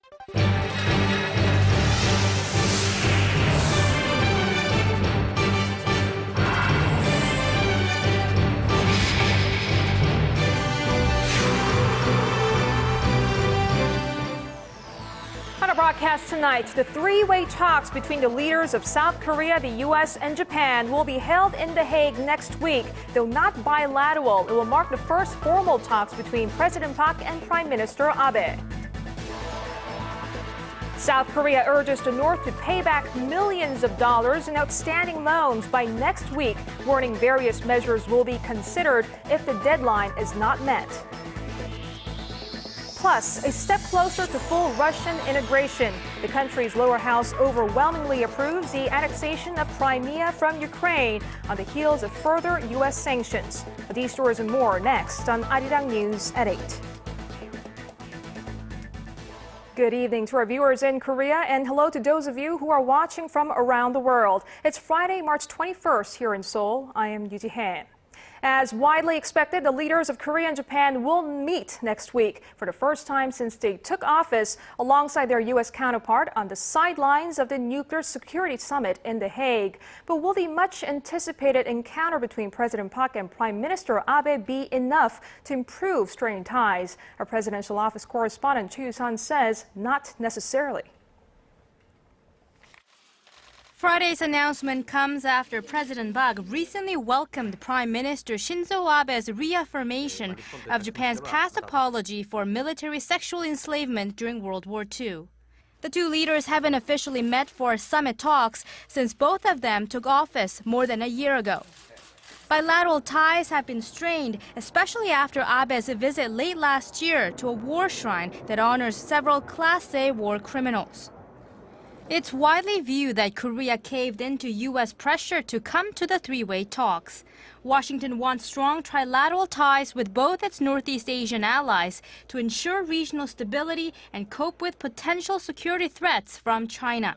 On our broadcast tonight, the three-way talks between the leaders of South Korea, the U.S., and Japan will be held in The Hague next week. Though not bilateral, it will mark the first formal talks between President Park and Prime Minister Abe. South Korea urges the North to pay back millions of dollars in outstanding loans by next week, warning various measures will be considered if the deadline is not met. Plus, a step closer to full Russian integration. The country's lower house overwhelmingly approves the annexation of Crimea from Ukraine on the heels of further U.S. sanctions. These stories and more next on Arirang News at 8. Good evening to our viewers in Korea, and hello to those of you who are watching from around the world. It's Friday, March 21st here in Seoul. I am Yoo Ji-han. As widely expected, the leaders of Korea and Japan will meet next week for the first time since they took office alongside their U.S. counterpart on the sidelines of the Nuclear Security Summit in The Hague. But will the much anticipated encounter between President Park and Prime Minister Abe be enough to improve strained ties? Our presidential office correspondent Choi You-sun says not necessarily. Friday's announcement comes after President Park recently welcomed Prime Minister Shinzo Abe's reaffirmation of Japan's past apology for military sexual enslavement during World War II. The two leaders haven't officially met for summit talks since both of them took office more than a year ago. Bilateral ties have been strained, especially after Abe's visit late last year to a war shrine that honors several Class A war criminals. It's widely viewed that Korea caved into U.S. pressure to come to the three-way talks. Washington wants strong trilateral ties with both its Northeast Asian allies to ensure regional stability and cope with potential security threats from China.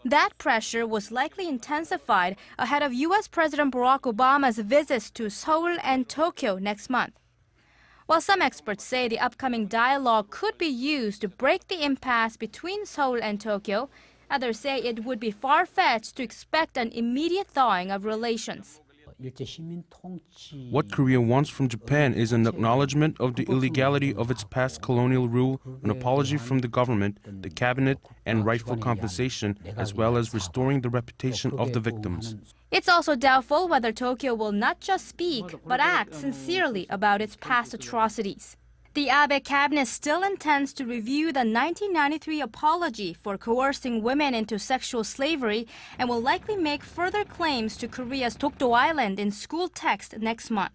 That pressure was likely intensified ahead of U.S. President Barack Obama's visits to Seoul and Tokyo next month. While some experts say the upcoming dialogue could be used to break the impasse between Seoul and Tokyo, others say it would be far-fetched to expect an immediate thawing of relations. What Korea wants from Japan is an acknowledgement of the illegality of its past colonial rule, an apology from the government, the cabinet, and rightful compensation, as well as restoring the reputation of the victims. It's also doubtful whether Tokyo will not just speak, but act sincerely about its past atrocities. The Abe cabinet still intends to review the 1993 apology for coercing women into sexual slavery and will likely make further claims to Korea's Dokdo Island in school text next month.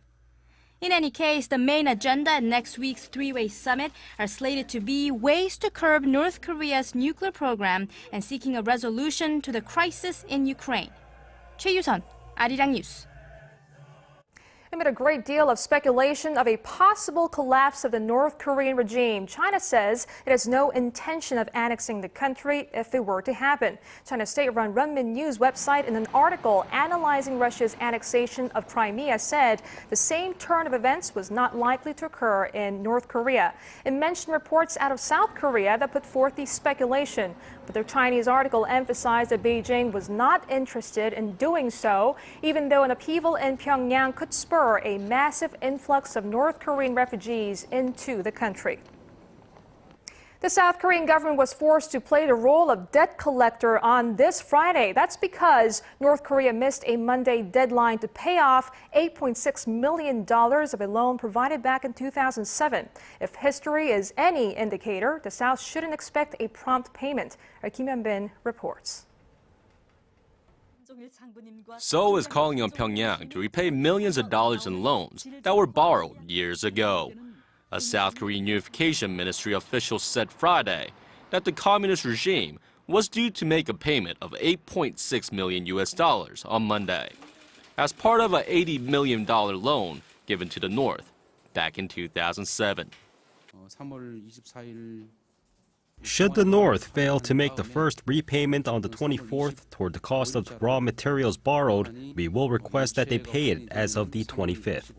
In any case, the main agenda at next week's three-way summit are slated to be ways to curb North Korea's nuclear program and seeking a resolution to the crisis in Ukraine. Choi You-sun, Arirang News. Amid a great deal of speculation of a possible collapse of the North Korean regime, China says it has no intention of annexing the country if it were to happen. China's state-run Renmin News website, in an article analyzing Russia's annexation of Crimea, said the same turn of events was not likely to occur in North Korea. It mentioned reports out of South Korea that put forth the speculation. But the Chinese article emphasized that Beijing was not interested in doing so, even though an upheaval in Pyongyang could spur a massive influx of North Korean refugees into the country. The South Korean government was forced to play the role of debt collector on this Friday. That's because North Korea missed a Monday deadline to pay off $8.6 million of a loan provided back in 2007. If history is any indicator, the South shouldn't expect a prompt payment. Kim Hyun-bin reports. Seoul is calling on Pyongyang to repay millions of dollars in loans that were borrowed years ago. A South Korean unification ministry official said Friday that the communist regime was due to make a payment of $8.6 million on Monday, as part of an $80 million loan given to the North back in 2007. Should the North fail to make the first repayment on the 24th toward the cost of raw materials borrowed, we will request that they pay it as of the 25th.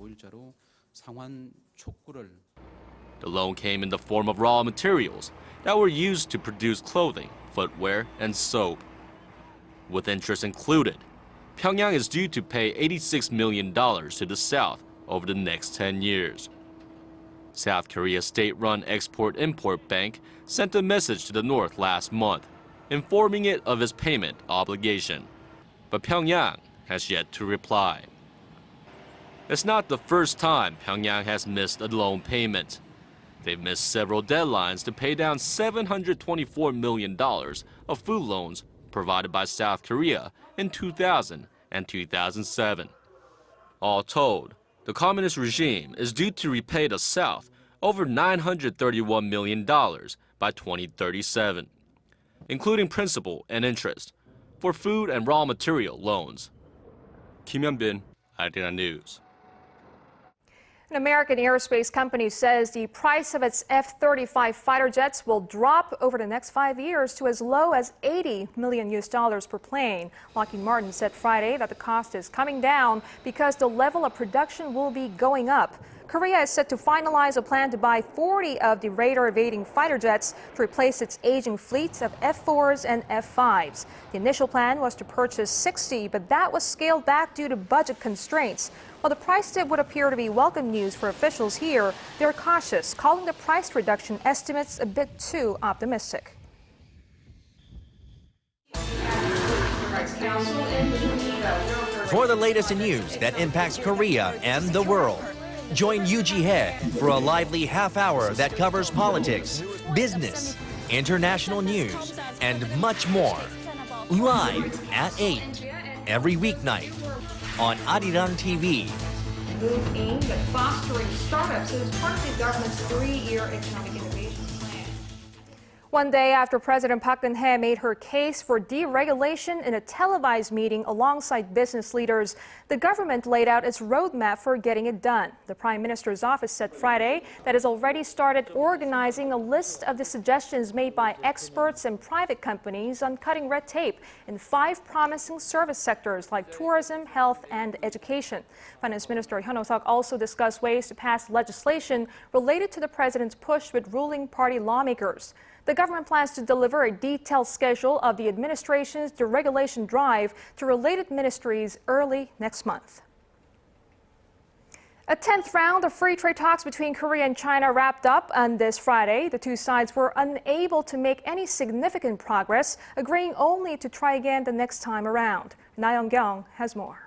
The loan came in the form of raw materials that were used to produce clothing, footwear, and soap. With interest included, Pyongyang is due to pay $86 million to the South over the next 10 years. South Korea's state-run Export-Import Bank sent a message to the North last month, informing it of its payment obligation. But Pyongyang has yet to reply. It's not the first time Pyongyang has missed a loan payment. They've missed several deadlines to pay down $724 million of food loans provided by South Korea in 2000 and 2007. All told, the communist regime is due to repay the South over $931 million by 2037, including principal and interest, for food and raw material loans. Kim Hyun-bin, Arirang News. An American aerospace company says the price of its F-35 fighter jets will drop over the next 5 years to as low as $80 million per plane. Lockheed Martin said Friday that the cost is coming down because the level of production will be going up. Korea is set to finalize a plan to buy 40 of the radar-evading fighter jets to replace its aging fleets of F-4s and F-5s. The initial plan was to purchase 60, but that was scaled back due to budget constraints. While the price dip would appear to be welcome news for officials here, they're cautious, calling the price reduction estimates a bit too optimistic. For the latest in news that impacts Korea and the world, join Yoo Ji-hye for a lively half hour that covers politics, business, international news, and much more. Live at 8 every weeknight on Arirang TV. Move aimed at fostering startups is part of the government's 3-year economic innovation plan. One day after President Park Geun-hye made her case for deregulation in a televised meeting alongside business leaders, the government laid out its roadmap for getting it done. The Prime Minister's office said Friday that it has already started organizing a list of the suggestions made by experts and private companies on cutting red tape in 5 promising service sectors like tourism, health, and education. Finance Minister Hyun Oh-seok also discussed ways to pass legislation related to the president's push with ruling party lawmakers. The government plans to deliver a detailed schedule of the administration's deregulation drive to related ministries early next month. A 10th round of free trade talks between Korea and China wrapped up on this Friday. The two sides were unable to make any significant progress, agreeing only to try again the next time around. Na Young-kyung has more.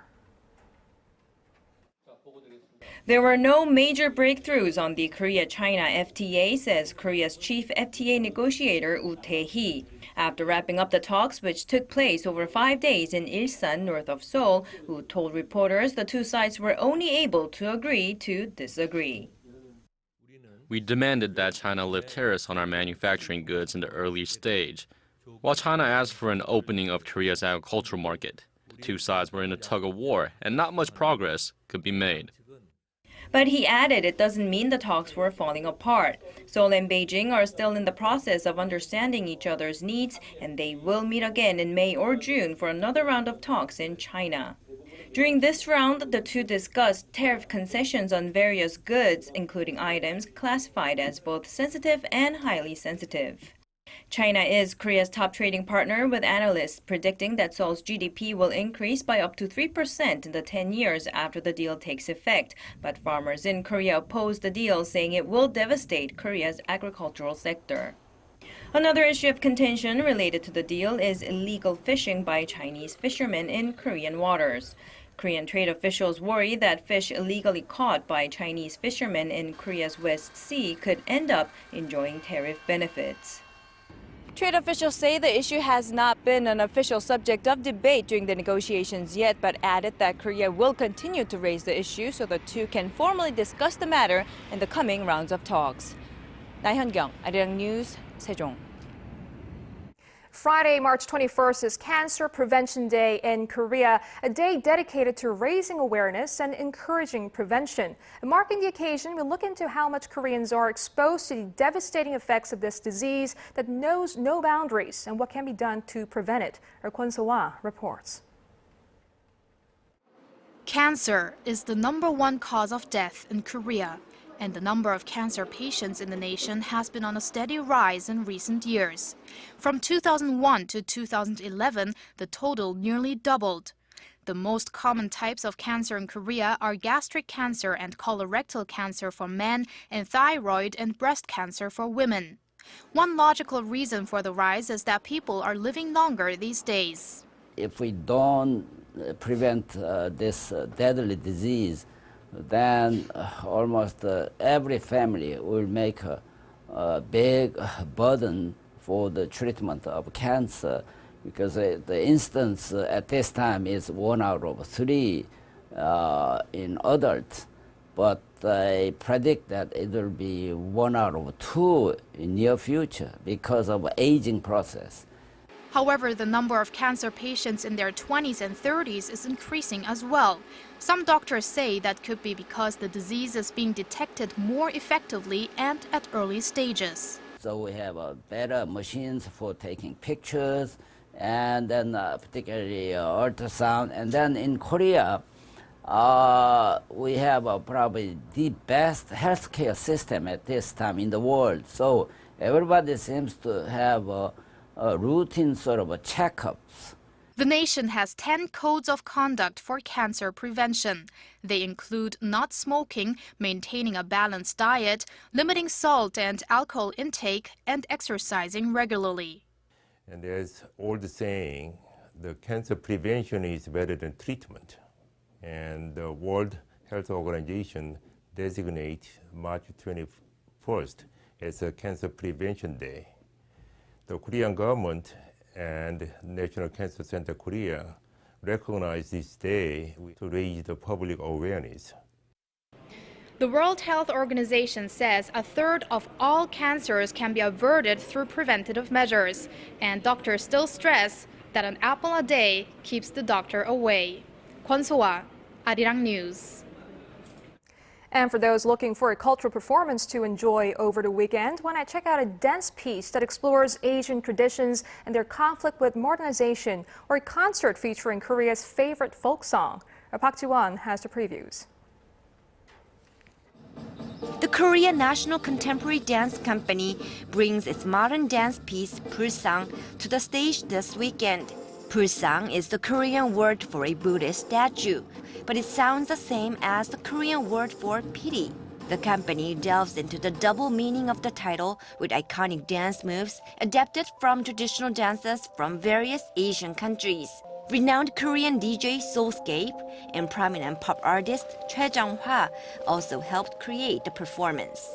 There were no major breakthroughs on the Korea-China FTA, says Korea's chief FTA negotiator Woo Tae-hee. After wrapping up the talks, which took place over 5 days in Ilsan, north of Seoul, Woo told reporters the two sides were only able to agree to disagree. We demanded that China lift tariffs on our manufacturing goods in the early stage, while China asked for an opening of Korea's agricultural market. The two sides were in a tug-of-war, and not much progress could be made. But he added it doesn't mean the talks were falling apart. Seoul and Beijing are still in the process of understanding each other's needs, and they will meet again in May or June for another round of talks in China. During this round, the two discussed tariff concessions on various goods, including items classified as both sensitive and highly sensitive. China is Korea's top trading partner, with analysts predicting that Seoul's GDP will increase by up to 3% in the 10 years after the deal takes effect. But farmers in Korea oppose the deal, saying it will devastate Korea's agricultural sector. Another issue of contention related to the deal is illegal fishing by Chinese fishermen in Korean waters. Korean trade officials worry that fish illegally caught by Chinese fishermen in Korea's West Sea could end up enjoying tariff benefits. Trade officials say the issue has not been an official subject of debate during the negotiations yet, but added that Korea will continue to raise the issue so the two can formally discuss the matter in the coming rounds of talks. Na Hyun-kyung, Arirang News, Sejong. Friday, March 21st is Cancer Prevention Day in Korea, a day dedicated to raising awareness and encouraging prevention. And marking the occasion, we'll look into how much Koreans are exposed to the devastating effects of this disease that knows no boundaries and what can be done to prevent it. Our Kwon So-hwa reports. Cancer is the #1 cause of death in Korea, and the number of cancer patients in the nation has been on a steady rise in recent years. From 2001 to 2011, the total nearly doubled. The most common types of cancer in Korea are gastric cancer and colorectal cancer for men, and thyroid and breast cancer for women. One logical reason for the rise is that people are living longer these days. If we don't prevent this deadly disease, then almost every family will make a big burden for the treatment of cancer, because the incidence at this time is 1 out of 3 in adults, but I predict that it will be 1 out of 2 in near future because of aging process. However, the number of cancer patients in their 20s and 30s is increasing as well. Some doctors say that could be because the disease is being detected more effectively and at early stages. So we have better machines for taking pictures, and then particularly ultrasound. And then in Korea, we have probably the best healthcare system at this time in the world. So everybody seems to have a routine sort of checkups. The nation has 10 codes of conduct for cancer prevention. They include not smoking, maintaining a balanced diet, limiting salt and alcohol intake, and exercising regularly. And there's old saying, the cancer prevention is better than treatment. And the World Health Organization designates March 21st as a Cancer Prevention Day. The Korean government and National Cancer Center Korea recognize this day to raise the public awareness. The World Health Organization says a third of all cancers can be averted through preventative measures, and doctors still stress that an apple a day keeps the doctor away. Kwon So-ah, Arirang News. And for those looking for a cultural performance to enjoy over the weekend, why not check out a dance piece that explores Asian traditions and their conflict with modernization, or a concert featuring Korea's favorite folk song. Park Ji-won has the previews. The Korea National Contemporary Dance Company brings its modern dance piece, Pulsang, to the stage this weekend. Pulsang is the Korean word for a Buddhist statue, but it sounds the same as the Korean word for pity. The company delves into the double meaning of the title with iconic dance moves adapted from traditional dances from various Asian countries. Renowned Korean DJ Soulscape and prominent pop artist Choi You-sun also helped create the performance.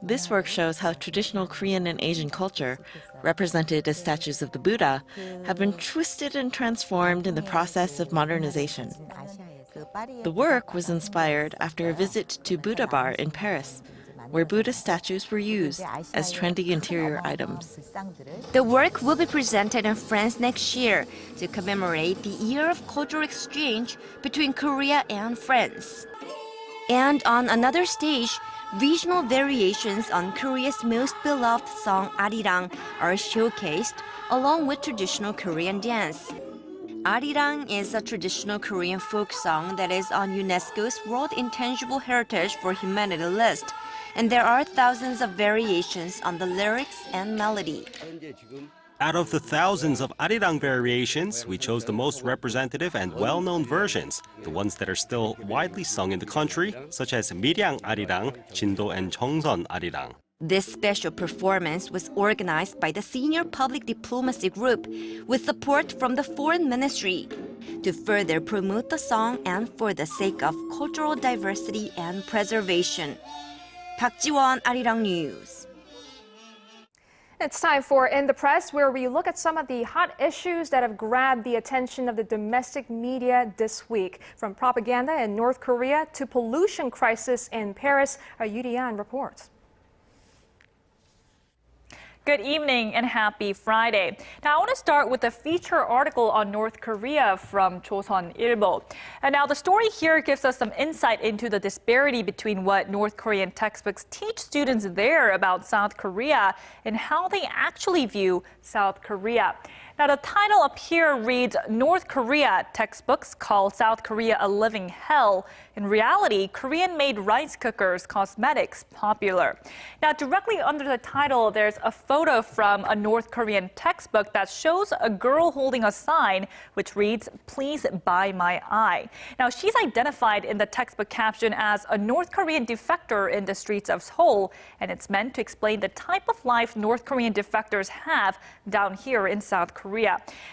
This work shows how traditional Korean and Asian culture, represented as statues of the Buddha, have been twisted and transformed in the process of modernization. The work was inspired after a visit to Buddha Bar in Paris, where Buddha statues were used as trendy interior items. The work will be presented in France next year to commemorate the year of cultural exchange between Korea and France. And on another stage, regional variations on Korea's most beloved song Arirang are showcased, along with traditional Korean dance. Arirang is a traditional Korean folk song that is on UNESCO's World Intangible Heritage for Humanity list, and there are thousands of variations on the lyrics and melody. Out of the thousands of Arirang variations, we chose the most representative and well-known versions, the ones that are still widely sung in the country, such as Miryang Arirang, Jindo and Jeongseon Arirang. This special performance was organized by the Senior Public Diplomacy Group with support from the Foreign Ministry to further promote the song and for the sake of cultural diversity and preservation. Park Ji-won, Arirang News. It's time for In the Press, where we look at some of the hot issues that have grabbed the attention of the domestic media this week. From propaganda in North Korea to pollution crisis in Paris, Yoo Yan reports. Good evening and happy Friday. Now, I want to start with a feature article on North Korea from Chosun Ilbo. And now the story here gives us some insight into the disparity between what North Korean textbooks teach students there about South Korea and how they actually view South Korea. Now, the title up here reads, North Korea textbooks call South Korea a living hell. In reality, Korean-made rice cookers cosmetics popular. Now, directly under the title, there's a photo from a North Korean textbook that shows a girl holding a sign which reads, please buy my eye. Now, she's identified in the textbook caption as a North Korean defector in the streets of Seoul, and it's meant to explain the type of life North Korean defectors have down here in South Korea.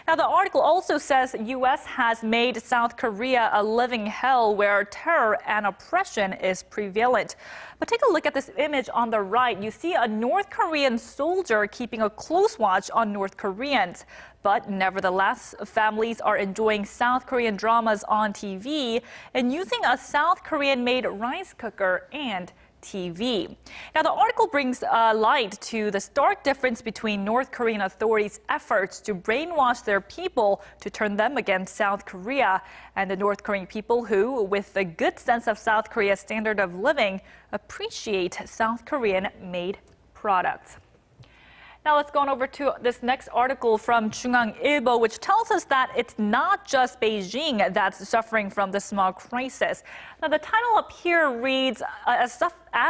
Now, the article also says the U.S. has made South Korea a living hell where terror and oppression is prevalent. But take a look at this image on the right. You see a North Korean soldier keeping a close watch on North Koreans. But nevertheless, families are enjoying South Korean dramas on TV and using a South Korean-made rice cooker and TV. Now, the article brings light to the stark difference between North Korean authorities' efforts to brainwash their people to turn them against South Korea and the North Korean people who, with a good sense of South Korea's standard of living, appreciate South Korean-made products. Now let's go on over to this next article from 중앙일보, which tells us that it's not just Beijing that's suffering from the smog crisis. Now the title up here reads, as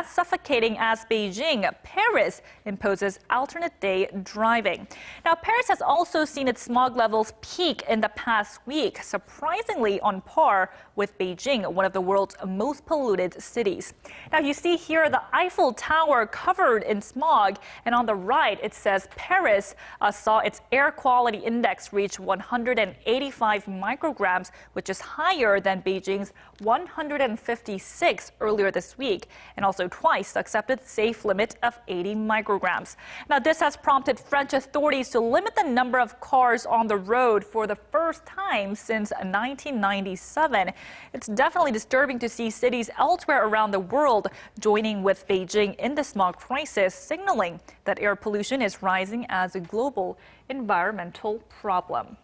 suffocating as Beijing, Paris imposes alternate day driving. Now Paris has also seen its smog levels peak in the past week, surprisingly on par with Beijing, one of the world's most polluted cities. Now you see here the Eiffel Tower covered in smog, and on the right it says Paris saw its air quality index reach 185 micrograms, which is higher than Beijing's 156 earlier this week, and also twice the accepted safe limit of 80 micrograms. Now, this has prompted French authorities to limit the number of cars on the road for the first time since 1997. It's definitely disturbing to see cities elsewhere around the world joining with Beijing in the smog crisis, signaling that air pollution is rising as a global environmental problem.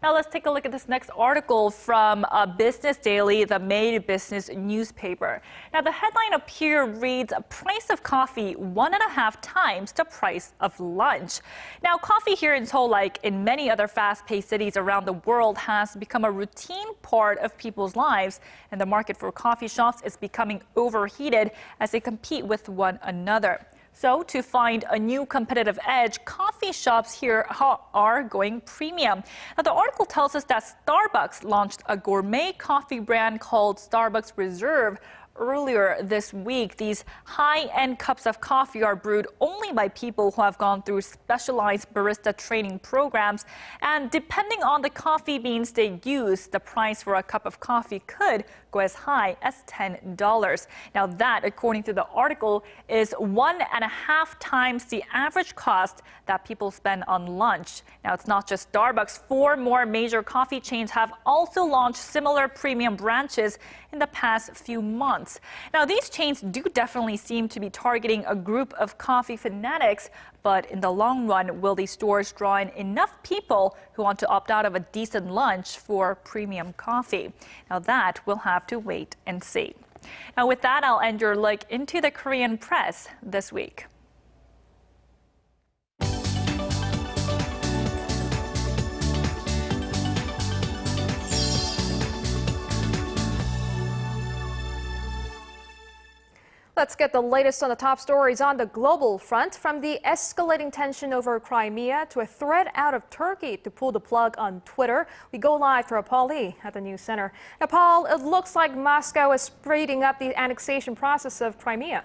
Now let's take a look at this next article from Business Daily, the Made Business newspaper. Now the headline up here reads, price of coffee 1.5 times the price of lunch. Now coffee here in Seoul, like in many other fast-paced cities around the world, has become a routine part of people's lives, and the market for coffee shops is becoming overheated as they compete with one another. So to find a new competitive edge, coffee shops here are going premium. Now, the article tells us that Starbucks launched a gourmet coffee brand called Starbucks Reserve earlier this week. These high-end cups of coffee are brewed only by people who have gone through specialized barista training programs. And depending on the coffee beans they use, the price for a cup of coffee could go as high as $10. Now that, according to the article, is 1.5 times the average cost that people spend on lunch. Now it's not just Starbucks. 4 more major coffee chains have also launched similar premium branches in the past few months. Now these chains do definitely seem to be targeting a group of coffee fanatics, but in the long run, will these stores draw in enough people who want to opt out of a decent lunch for premium coffee? Now that we'll have to wait and see. Now with that, I'll end your look into the Korean press this week. Let's get the latest on the top stories on the global front, from the escalating tension over Crimea to a threat out of Turkey to pull the plug on Twitter. We go live to Paul Lee at the News Center. Now, Paul, it looks like Moscow is speeding up the annexation process of Crimea.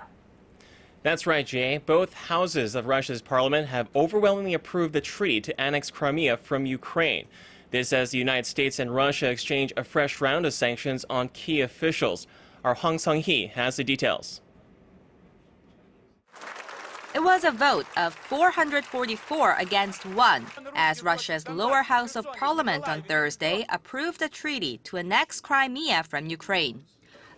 That's right, Jay. Both houses of Russia's parliament have overwhelmingly approved the treaty to annex Crimea from Ukraine. This as the United States and Russia exchange a fresh round of sanctions on key officials. Our Hong Sung-hee has the details. It was a vote of 444 against 1 as Russia's lower house of parliament on Thursday approved a treaty to annex Crimea from Ukraine.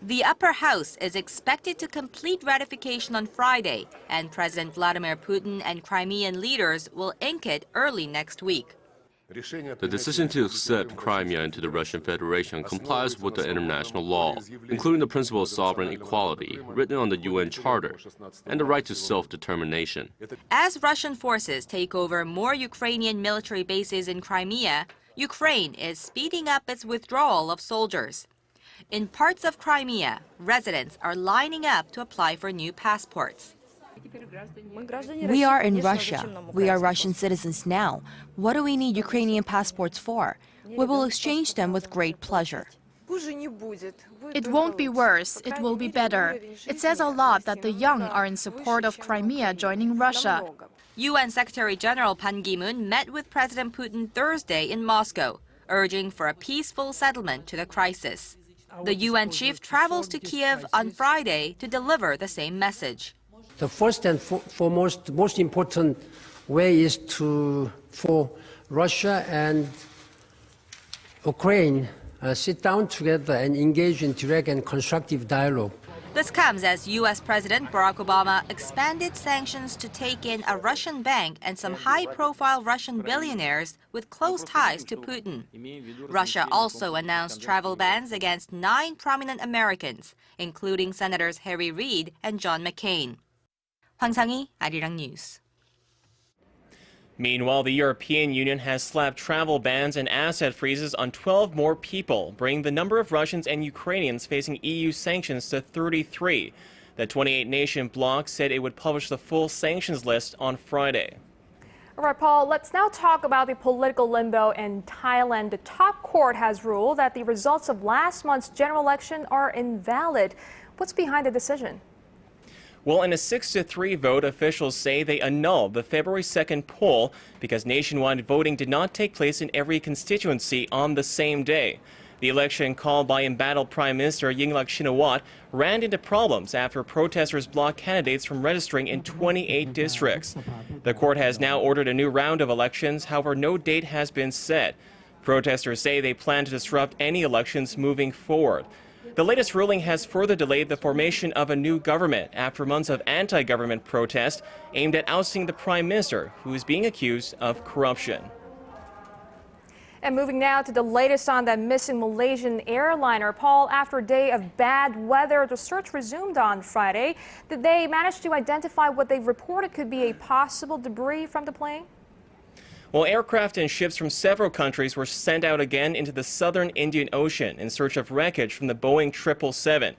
The upper house is expected to complete ratification on Friday, and President Vladimir Putin and Crimean leaders will ink it early next week. The decision to accept Crimea into the Russian Federation complies with the international law, including the principle of sovereign equality written on the UN Charter and the right to self-determination. As Russian forces take over more Ukrainian military bases in Crimea, Ukraine is speeding up its withdrawal of soldiers. In parts of Crimea, residents are lining up to apply for new passports. We are in Russia. We are Russian citizens now. What do we need Ukrainian passports for? We will exchange them with great pleasure. It won't be worse, it will be better. It says a lot that the young are in support of Crimea joining Russia. UN Secretary General Ban Ki-moon met with President Putin Thursday in Moscow, urging for a peaceful settlement to the crisis. The UN chief travels to Kiev on Friday to deliver the same message. The first and foremost, most important way is for Russia and Ukraine sit down together and engage in direct and constructive dialogue. This comes as U.S. President Barack Obama expanded sanctions to take in a Russian bank and some high-profile Russian billionaires with close ties to Putin. Russia also announced travel bans against 9 prominent Americans, including Senators Harry Reid and John McCain. Hwang Sang-hee, Arirang News. Meanwhile, the European Union has slapped travel bans and asset freezes on 12 more people, bringing the number of Russians and Ukrainians facing EU sanctions to 33. The 28-nation bloc said it would publish the full sanctions list on Friday. All right, Paul, let's now talk about the political limbo in Thailand. The top court has ruled that the results of last month's general election are invalid. What's behind the decision? Well, in a 6-3 vote, officials say they annulled the February 2nd poll because nationwide voting did not take place in every constituency on the same day. The election, called by embattled Prime Minister Yingluck Shinawatra, ran into problems after protesters blocked candidates from registering in 28 districts. The court has now ordered a new round of elections, however, no date has been set. Protesters say they plan to disrupt any elections moving forward. The latest ruling has further delayed the formation of a new government after months of anti-government protest aimed at ousting the prime minister, who is being accused of corruption. And moving now to the latest on that missing Malaysian airliner. Paul, after a day of bad weather, the search resumed on Friday. Did they manage to identify what they reported could be a possible debris from the plane? Well, aircraft and ships from several countries were sent out again into the southern Indian Ocean in search of wreckage from the Boeing 777.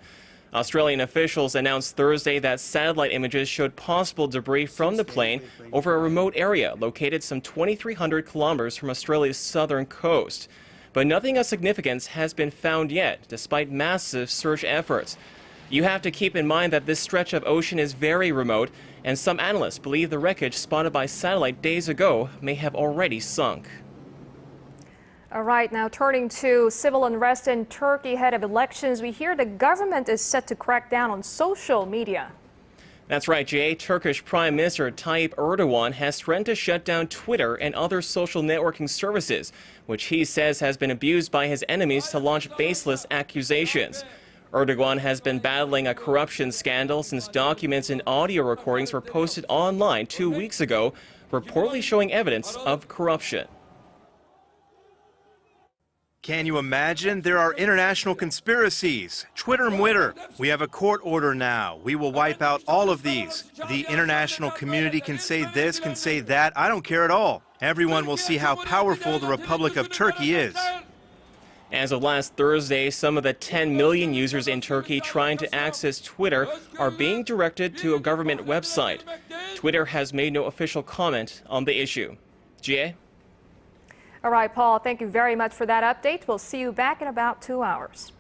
Australian officials announced Thursday that satellite images showed possible debris from the plane over a remote area located some 2,300 kilometers from Australia's southern coast. But nothing of significance has been found yet, despite massive search efforts. You have to keep in mind that this stretch of ocean is very remote, and some analysts believe the wreckage spotted by satellite days ago may have already sunk. All right, now turning to civil unrest in Turkey ahead of elections, we hear the government is set to crack down on social media. That's right, Jay. Turkish Prime Minister Tayyip Erdogan has threatened to shut down Twitter and other social networking services, which he says has been abused by his enemies to launch baseless accusations. Erdogan has been battling a corruption scandal since documents and audio recordings were posted online 2 weeks ago, reportedly showing evidence of corruption. Can you imagine? There are international conspiracies. Twitter mwitter. We have a court order now. We will wipe out all of these. The international community can say this, can say that. I don't care at all. Everyone will see how powerful the Republic of Turkey is. As of last Thursday, some of the 10 million users in Turkey trying to access Twitter are being directed to a government website. Twitter has made no official comment on the issue. Jie? All right, Paul, thank you very much for that update. We'll see you back in about 2 hours.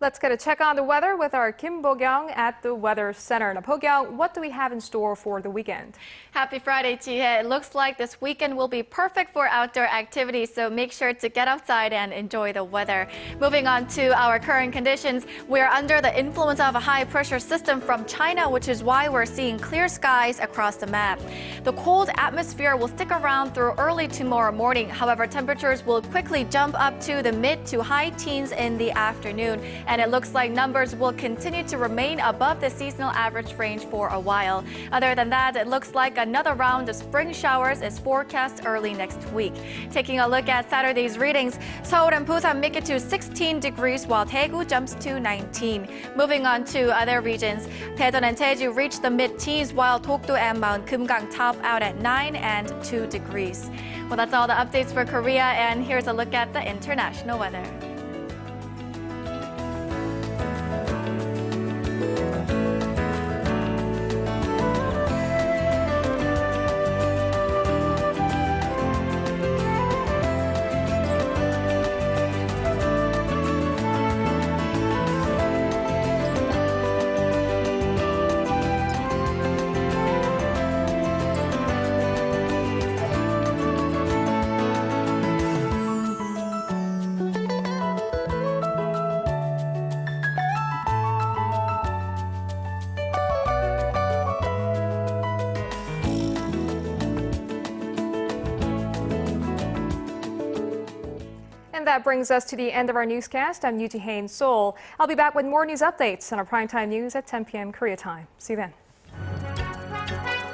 Let's get a check on the weather with our Kim Bo-kyung at the Weather Center. Now, Bo-kyung, what do we have in store for the weekend? Happy Friday, Ji-hye. It looks like this weekend will be perfect for outdoor activities, so make sure to get outside and enjoy the weather. Moving on to our current conditions, we're under the influence of a high-pressure system from China, which is why we're seeing clear skies across the map. The cold atmosphere will stick around through early tomorrow morning. However, temperatures will quickly jump up to the mid to high teens in the afternoon. And it looks like numbers will continue to remain above the seasonal average range for a while. Other than that, it looks like another round of spring showers is forecast early next week. Taking a look at Saturday's readings, Seoul and Busan make it to 16 degrees while Daegu jumps to 19. Moving on to other regions, Daejeon and Jeju reach the mid-teens while Dokdo and Mount Kumgang top out at 9 and 2 degrees. Well, that's all the updates for Korea, and here's a look at the international weather. And that brings us to the end of our newscast. I'm Yoo Ji-hye in Seoul. I'll be back with more news updates on our primetime news at 10 p.m. Korea time. See you then.